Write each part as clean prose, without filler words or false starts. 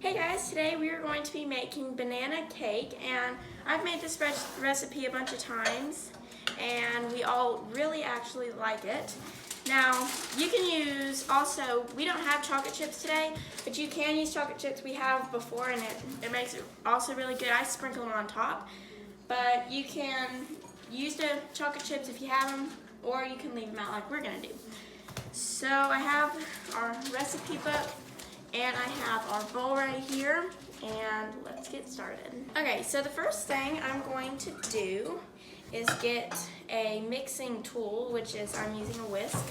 Hey guys, today we are going to be making banana cake, and I've made this recipe a bunch of times and we all really actually like it. Now you can use, also we don't have chocolate chips today, but you can use chocolate chips we have before, and it makes it also really good. I sprinkle them on top, but you can use the chocolate chips if you have them, or you can leave them out like we're going to do. So I have our recipe book and I have our bowl right here, and let's get started. Okay, so the first thing I'm going to do is get a mixing tool, which is I'm using a whisk.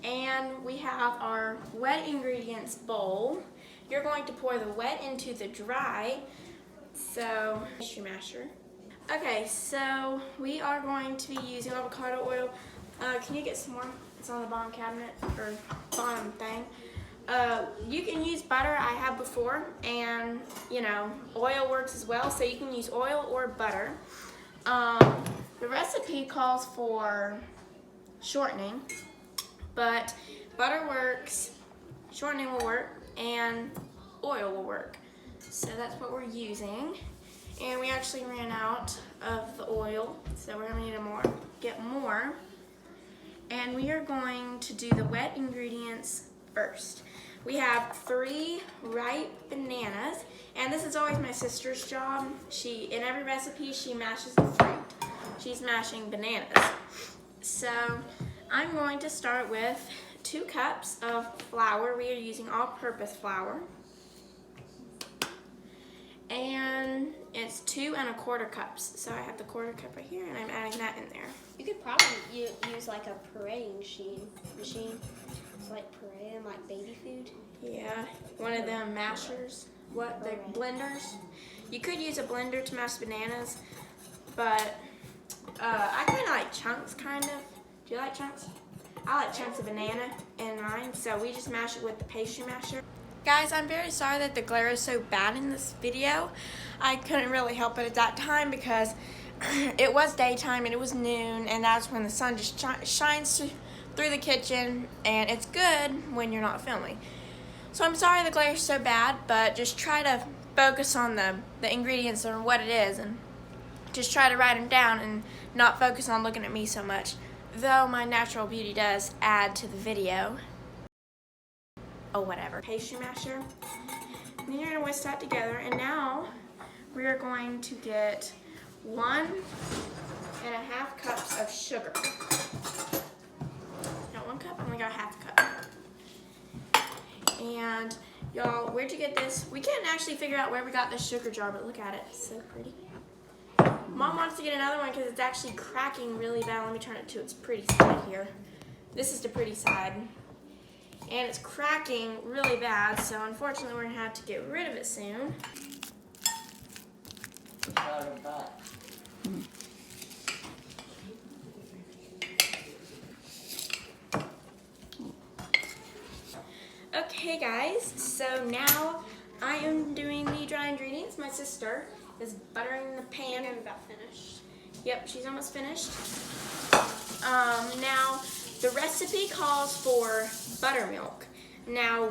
And we have our wet ingredients bowl. You're going to pour the wet into the dry, so pastry masher. Okay, so we are going to be using avocado oil. Can you get some more? It's on the bottom cabinet, or bottom thing. You can use butter, I have before, and you know, oil works as well, so you can use oil or butter. The recipe calls for shortening, but butter works, shortening will work, and oil will work. So that's what we're using. And we actually ran out of the oil, so we're gonna need to get more. And we are going to do the wet ingredients first. We have 3 ripe bananas, and this is always my sister's job. In every recipe, she mashes the fruit. She's mashing bananas. So I'm going to start with 2 cups of flour. We are using all-purpose flour. And it's 2 1/4 cups. So I have the 1/4 cup right here, and I'm adding that in there. You could probably use like a puree machine. It's like puree and like baby food. Yeah, one of them mashers. What, the blenders? You could use a blender to mash bananas, but I kind of like chunks, kind of. Do you like chunks? I like chunks of banana in mine, so we just mash it with the pastry masher. Guys, I'm very sorry that the glare is so bad in this video. I couldn't really help it at that time because it was daytime and it was noon, and that's when the sun just shines through the kitchen, and it's good when you're not filming. So I'm sorry the glare is so bad, but just try to focus on the ingredients and what it is, and just try to write them down and not focus on looking at me so much, though my natural beauty does add to the video. Oh, whatever. Pastry masher. And then you're going to whisk that together, and now we are going to get 1 1/2 cups of sugar. Not 1 cup, only got 1/2 cup. And y'all, where'd you get this? We can't actually figure out where we got this sugar jar, but look at it, it's so pretty. Mom wants to get another one because it's actually cracking really bad. Let me turn it to its pretty side here. This is the pretty side. And it's cracking really bad, so unfortunately we're gonna have to get rid of it soon. Okay guys, so now I am doing the dry ingredients. My sister is buttering the pan. I'm about finished. Yep, she's almost finished. Now the recipe calls for buttermilk. Now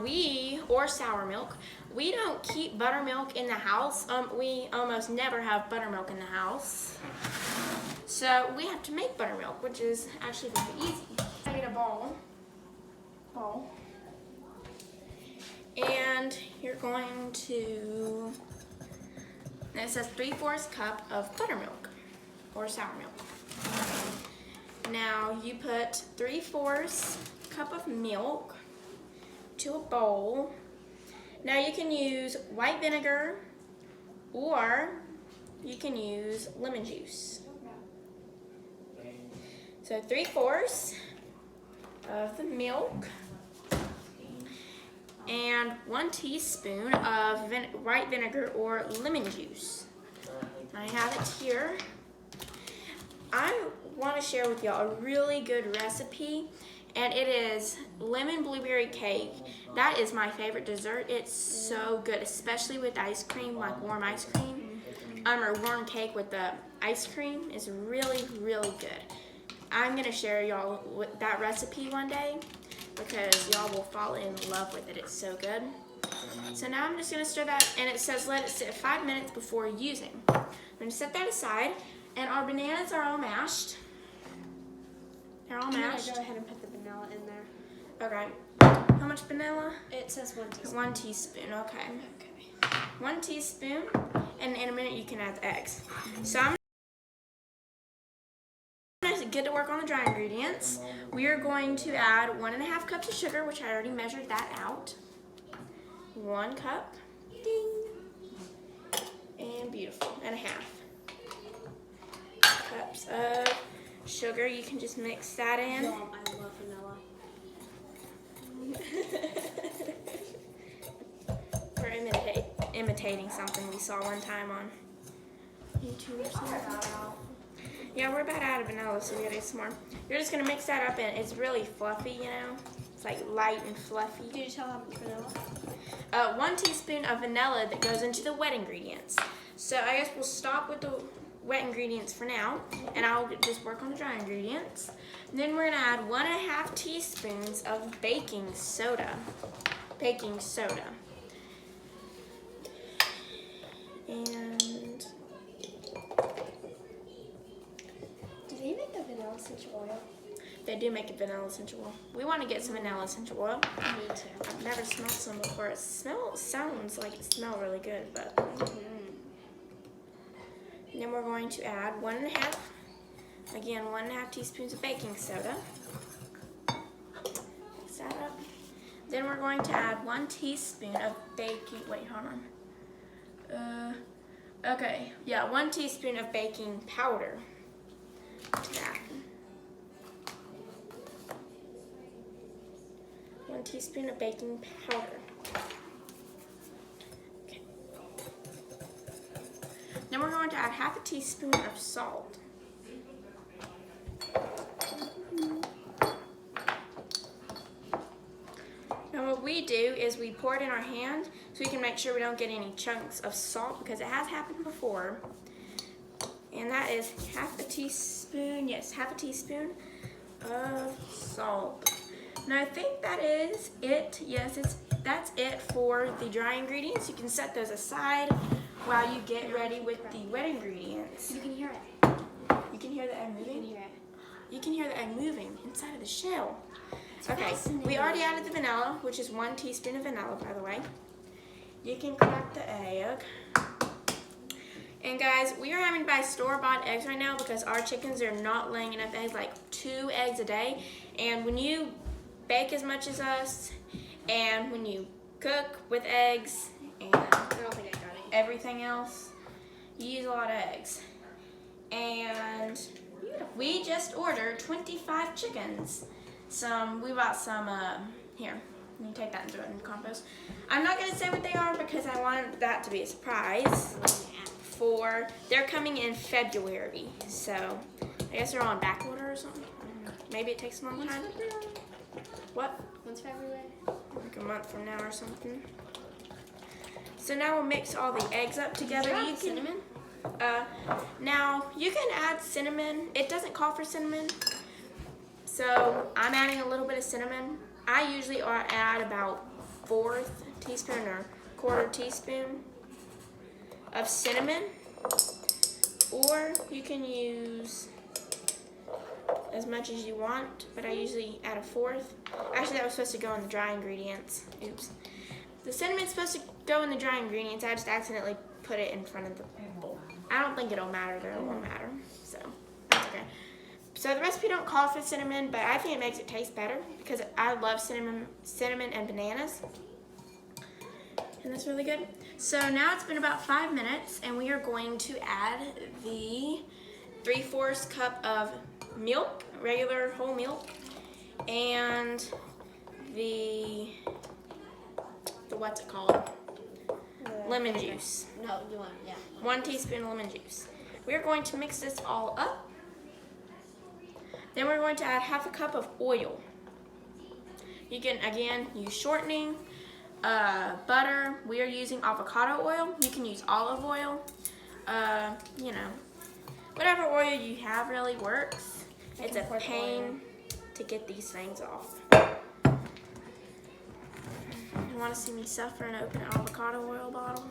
or sour milk, we don't keep buttermilk in the house. We almost never have buttermilk in the house. So we have to make buttermilk, which is actually very easy. I need a bowl. And you're going to, and it says 3/4 cup of buttermilk or sour milk. Now you put 3/4 cup of milk to a bowl. Now you can use white vinegar or you can use lemon juice. So 3/4 of the milk and 1 teaspoon of white vinegar or lemon juice. I have it here. I want to share with y'all a really good recipe, and it is lemon blueberry cake. That is my favorite dessert. It's so good, especially with ice cream, like warm ice cream, or warm cake with the ice cream is really, really good. I'm gonna share y'all with that recipe one day, because y'all will fall in love with it. It's so good. So now I'm just going to stir that, and it says let it sit 5 minutes before using. I'm going to set that aside, and our bananas are all mashed. They're all mashed. Go ahead and put the vanilla in there. Okay. How much vanilla? It says 1 teaspoon. 1 teaspoon, okay. 1 teaspoon, and in a minute you can add the eggs. So I'm going to get to work on the dry ingredients. We are going to add 1.5 cups of sugar, which I already measured that out. 1 cup. Ding. And beautiful. And a half. Cups of sugar. You can just mix that in. Mom, I love vanilla. We're imitating something we saw one time on YouTube or something. Yeah, we're about out of vanilla, so we gotta get some more. You're just gonna mix that up, and it's really fluffy, you know? It's like light and fluffy. Did you tell how much vanilla? 1 teaspoon of vanilla that goes into the wet ingredients. So I guess we'll stop with the wet ingredients for now, and I'll just work on the dry ingredients. And then we're gonna add 1.5 teaspoons of baking soda. Baking soda. And Do they make the vanilla essential oil? they do make a vanilla essential oil. We want to get some vanilla essential oil. Me too. I've never smelled some before. Sounds like it smells really good, but. And then we're going to add 1.5 teaspoons of baking soda. Mix that up. Then we're going to add 1 teaspoon of baking, wait, hold on. Okay, yeah, 1 teaspoon of baking powder to that. 1 teaspoon of baking powder. Okay. Then we're going to add 1/2 teaspoon of salt. Now what we do is we pour it in our hand so we can make sure we don't get any chunks of salt, because it has happened before. And that is 1/2 teaspoon, yes, 1/2 teaspoon of salt. Now I think that is it. Yes, that's it for the dry ingredients. You can set those aside while you get ready with the wet ingredients. You can hear it. You can hear the egg You moving? can hear it. You can hear the egg moving inside of the shell. It's Okay, fascinating. we already added the vanilla, which is 1 teaspoon of vanilla, by the way. You can crack the egg. And guys, we are having to buy store-bought eggs right now because our chickens are not laying enough eggs, like 2 eggs a day. And when you bake as much as us, and when you cook with eggs, and I don't think I got it. everything else, you use a lot of eggs. And we just ordered 25 chickens. We bought some, here, you take that and throw it in the compost. I'm not gonna say what they are because I wanted that to be a surprise. They're coming in February, so I guess they're on back order or something. I don't know. Maybe it takes a long time. What? When's February? Like a month from now or something. So now we'll mix all the eggs up together. You can cinnamon? Now you can add cinnamon. It doesn't call for cinnamon, so I'm adding a little bit of cinnamon. I usually add about 1/4 teaspoon or 1/4 teaspoon of cinnamon, or you can use as much as you want, but I usually add 1/4. Actually, that was supposed to go in the dry ingredients. Oops. The cinnamon's supposed to go in the dry ingredients. I just accidentally put it in front of the bowl. I don't think it'll matter though. It won't matter. So that's okay. So the recipe don't call for cinnamon, but I think it makes it taste better because I love cinnamon and bananas. And that's really good. So now it's been about 5 minutes, and we are going to add the 3/4 cup of milk, regular whole milk, and the what's it called? Lemon juice. No, you want, yeah. 1 teaspoon of lemon juice. We're going to mix this all up. Then we're going to add 1/2 cup of oil. You can, again, use shortening, butter. We are using avocado oil. You can use olive oil. You know, whatever oil you have really works. It's a pain to get these things off. want to see me suffer and open an avocado oil bottle?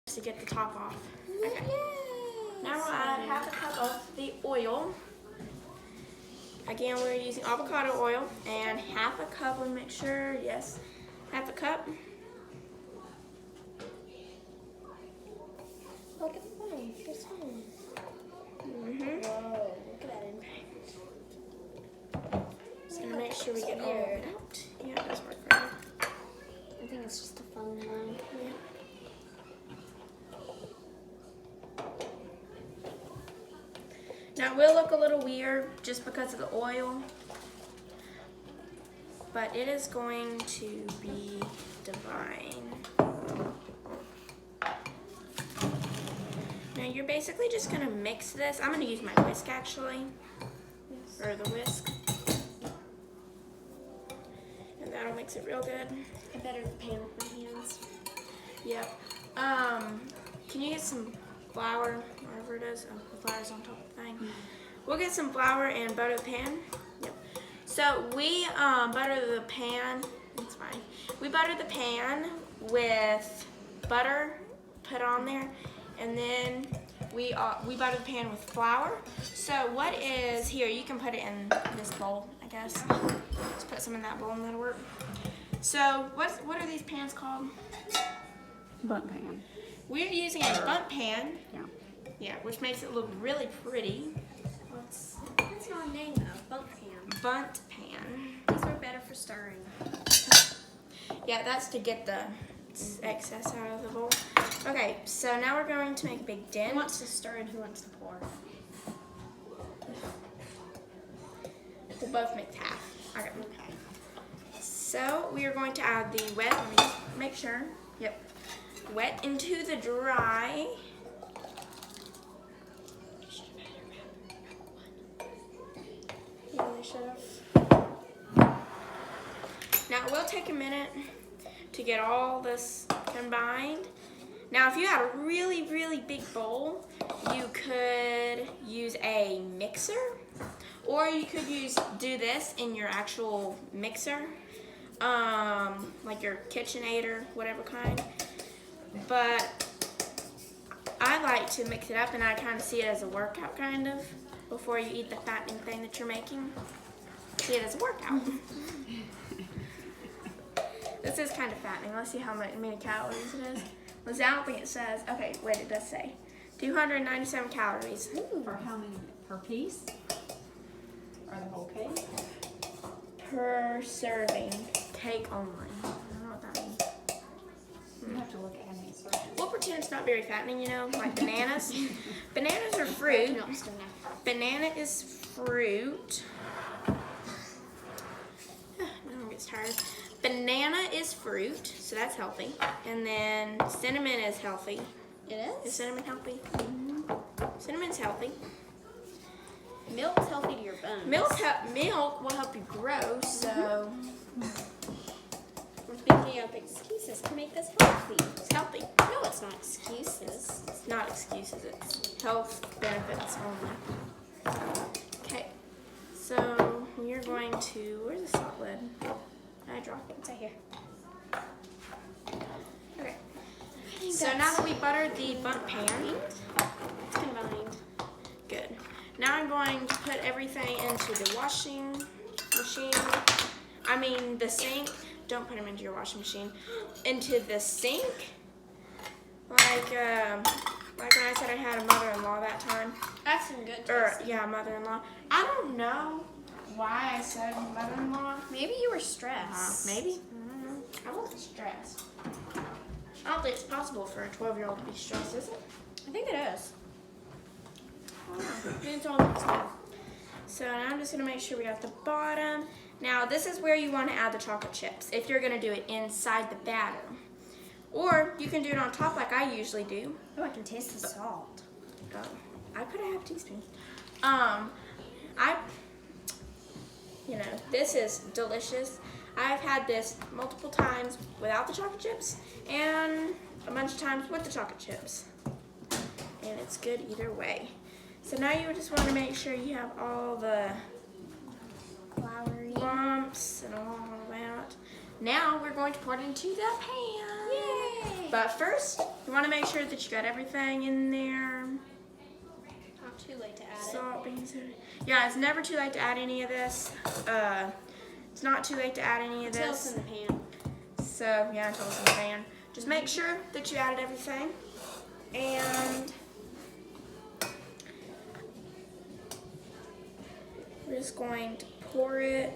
To get the top off. Okay. Now we'll add half a cup of the oil. Again, we're using avocado oil and half a cup. Let me make sure. Yes, half a cup. Look at the phone. Here's home. Whoa, look at that impact. Just gonna make sure we get all of it out. Yeah, it does work right. I think it's just a phone line. Yeah. Now it will look a little weird just because of the oil, but it is going to be divine. Now you're basically just gonna mix this. I'm gonna use my whisk actually, or the whisk, and that'll mix it real good. I better the pan with my hands. Yep. Can you get some flour, whatever it is? Oh, the flour's on top of the thing. We'll get some flour and butter the pan. Yep. So we butter the pan. It's fine. We butter the pan with butter put on there, and then we butter the pan with flour. So what is here? You can put it in this bowl, I guess. Just put some in that bowl and that'll work. So what are these pans called? Bunt pan. We're using a bunt pan. Yeah. Yeah, which makes it look really pretty. That's not a name though. Bunt pan. Bunt pan. These are better for stirring. Yeah, that's to get the excess out of the bowl. Okay, so now we're going to make a big dent. Who wants to stir and who wants to pour? We'll both make half. Okay. Okay. So we are going to add the wet. Let me just make sure. Yep. Wet into the dry. Really should have. Now it will take a minute to get all this combined. Now if you had a really, really big bowl, you could use a mixer, or you could do this in your actual mixer, like your KitchenAid or whatever kind. But I like to mix it up, and I kind of see it as a workout kind of before you eat the fattening thing that you're making. See it as a workout. This is kind of fattening. Let's see how many calories it is. Let's see, I don't think it says. Okay, wait, it does say 297 calories. For how many? Per piece? Or the whole cake? Per serving. Cake only. I don't know what that means. You have to look at how many servings. We'll pretend it's not very fattening, you know, like bananas. Bananas are fruit. No, stir now. Banana is fruit. My arm gets tired. Banana is fruit, so that's healthy. And then cinnamon is healthy. It Is is? cinnamon healthy? Cinnamon's healthy. Milk's healthy to your bones. Milk will help you grow, so We're thinking of excuses to make this healthy. it's healthy. No, it's not excuses. It's not excuses, it's health benefits only. Okay, so we're going to, where's the salt lid? I dropped it. It's right here. Okay. So now that we buttered the bunt pan, It's combined. good. Now I'm going to put everything into the washing machine. I mean the sink. Don't put them into your washing machine. Into the sink. Like when I said I had a mother-in-law that time. That's some good Or taste. yeah, mother-in-law. I don't know why I said mother-in-law. Maybe you were stressed. Maybe. I don't know. I wasn't stressed. I don't think it's possible for a 12-year-old to be stressed, is it? I think it is. It's all mixed up. So now I'm just gonna make sure we got the bottom. Now this is where you want to add the chocolate chips if you're gonna do it inside the batter. Or you can do it on top like I usually do. Oh, I can taste the salt. I put a half teaspoon. This is delicious. I've had this multiple times without the chocolate chips and a bunch of times with the chocolate chips. And it's good either way. So now you just want to make sure you have all the Floury. lumps and all that. Now we're going to pour it into the pan. Yay! But first, you want to make sure that you got everything in there. Not too late to add Salt, baking soda. Yeah, it's never too late to add any of this. It's not too late to add any of it. Until it's this. in the pan. So yeah, until it's in the pan. Just make sure that you added everything. And we're just going to pour it.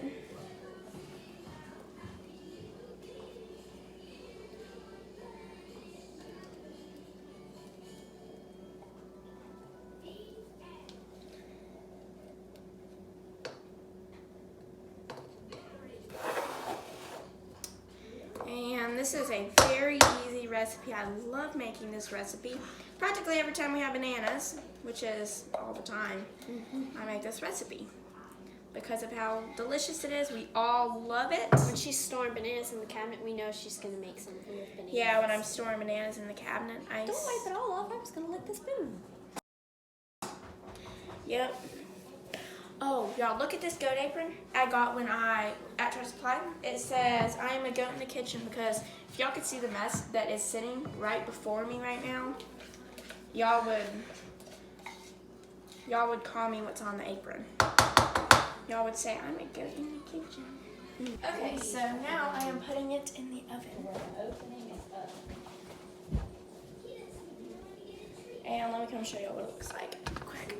And this is a very easy recipe. I love making this recipe. Practically every time we have bananas, which is all the time, I make this recipe. Because of how delicious it is, we all love it. When she's storing bananas in the cabinet, we know she's going to make something with bananas. Yeah, when I'm storing bananas in the cabinet, Don't wipe it all off. I'm just going to lick the spoon. Yep. Oh, y'all, look at this goat apron I got when I at Tractor Supply. It says, I am a goat in the kitchen, because if y'all could see the mess that is sitting right before me right now, y'all would call me what's on the apron. Y'all would say, I'm a goat in the kitchen. Okay, so now I am putting it in the oven. And let me come show y'all what it looks like quick.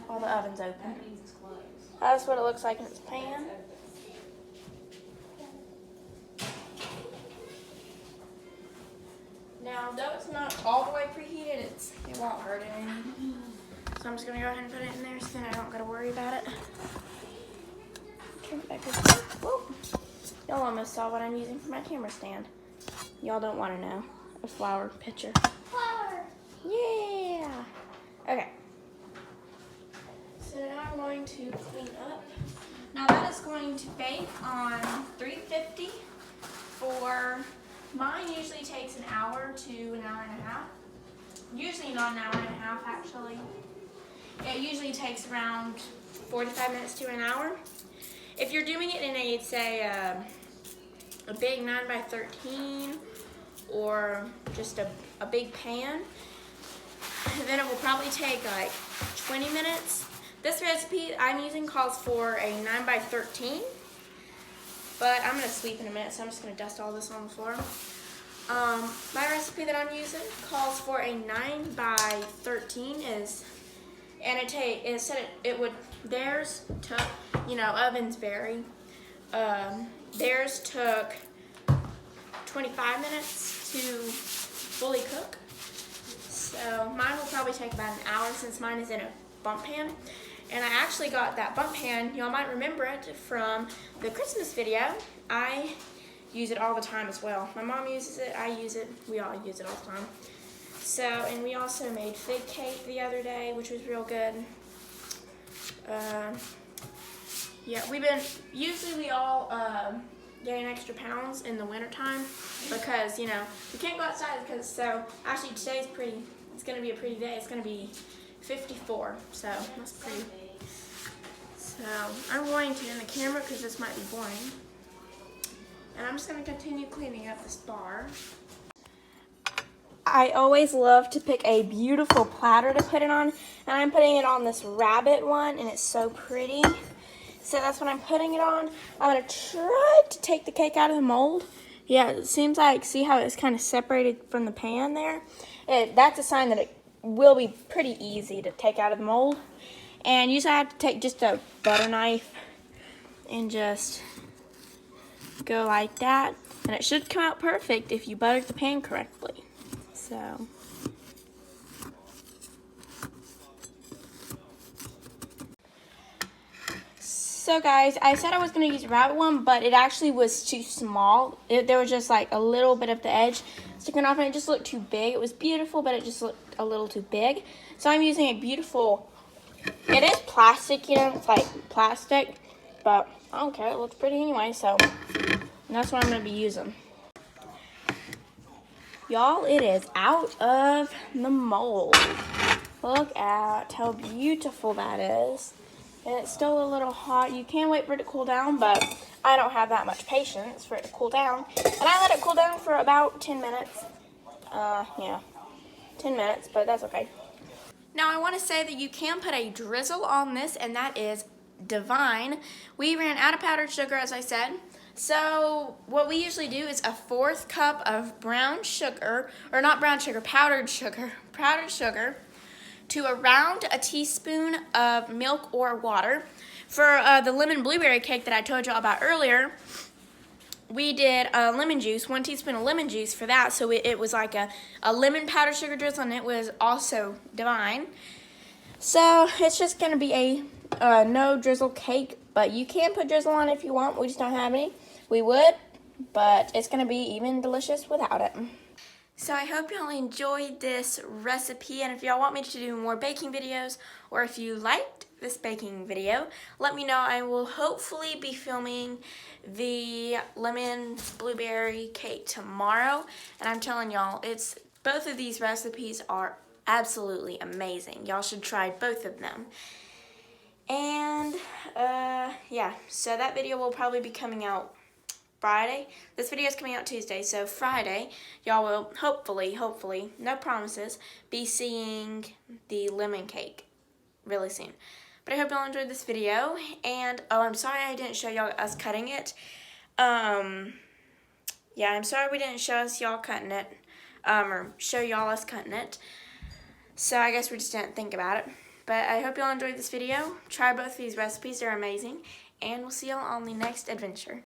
While the oven's open. That's what it looks like in its pan. Now, though it's not all the way preheated, it won't hurt any. So I'm just gonna go ahead and put it in there so then I don't gotta worry about it. Turn it back over. Whoa. Y'all almost saw what I'm using for my camera stand. Y'all don't want to know. A flower picture. Flour! Yeah. Okay. So now I'm going to clean up. Now that is going to bake on 350 for, mine usually takes an hour to an hour and a half. Usually not an hour and a half actually. It usually takes around 45 minutes to an hour. If you're doing it in a, say, a big 9x13 or just a big pan, then it will probably take like 20 minutes. This recipe I'm using calls for a 9x13, but I'm gonna sweep in a minute, so I'm just gonna dust all this on the floor. My recipe that I'm using calls for a 9x13 theirs took, ovens vary. Theirs took 25 minutes to fully cook. So mine will probably take about an hour since mine is in a bump pan. And I actually got that bump pan, y'all might remember it from the Christmas video. I use it all the time as well. My mom uses it, I use it, we all use it all the time. So, and we also made fig cake the other day, which was real good. Yeah, usually we all gain extra pounds in the wintertime because, we can't go outside so actually today's it's going to be a pretty day. It's going to be 54, so that's pretty. So I'm going to end the camera because this might be boring. And I'm just going to continue cleaning up this bar. I always love to pick a beautiful platter to put it on, and I'm putting it on this rabbit one, and it's so pretty. So that's what I'm putting it on. I'm going to try to take the cake out of the mold. Yeah, it seems like, see how it's kind of separated from the pan there? That's a sign that it will be pretty easy to take out of the mold. And usually I have to take just a butter knife and just go like that. And it should come out perfect if you buttered the pan correctly. So guys, I said I was going to use a rabbit one, but it actually was too small. There was just like a little bit of the edge sticking off, and it just looked too big. It was beautiful, but it just looked a little too big. So I'm using a beautiful, it is plastic, it's like plastic, but I don't care, it looks pretty anyway, so that's what I'm going to be using. Y'all, it is out of the mold. Look at how beautiful that is. And it's still a little hot. You can wait for it to cool down, but I don't have that much patience for it to cool down. And I let it cool down for about 10 minutes. Yeah, 10 minutes, but that's okay. Now I want to say that you can put a drizzle on this, and that is divine. We ran out of powdered sugar, as I said. So what we usually do is a 1/4 cup of brown sugar, or not brown sugar, powdered sugar, to around a teaspoon of milk or water. For the lemon blueberry cake that I told you about earlier, we did lemon juice, 1 teaspoon of lemon juice for that, so it was like a lemon powdered sugar drizzle, and it was also divine. So it's just going to be a no drizzle cake, but you can put drizzle on if you want. We just don't have any. We would, but it's going to be even delicious without it. So I hope y'all enjoyed this recipe, and if y'all want me to do more baking videos, or if you liked this baking video, let me know. I will hopefully be filming the lemon blueberry cake tomorrow, and I'm telling y'all, both of these recipes are absolutely amazing. Y'all should try both of them. And yeah, so that video will probably be coming out Friday. This video is coming out Tuesday, so Friday y'all will hopefully, no promises, be seeing the lemon cake really soon. But I hope y'all enjoyed this video, and oh, I'm sorry I didn't show y'all us cutting it. Yeah, I'm sorry we didn't show y'all cutting it, or show y'all us cutting it. So I guess we just didn't think about it. But I hope y'all enjoyed this video. Try both of these recipes, they're amazing, and we'll see y'all on the next adventure.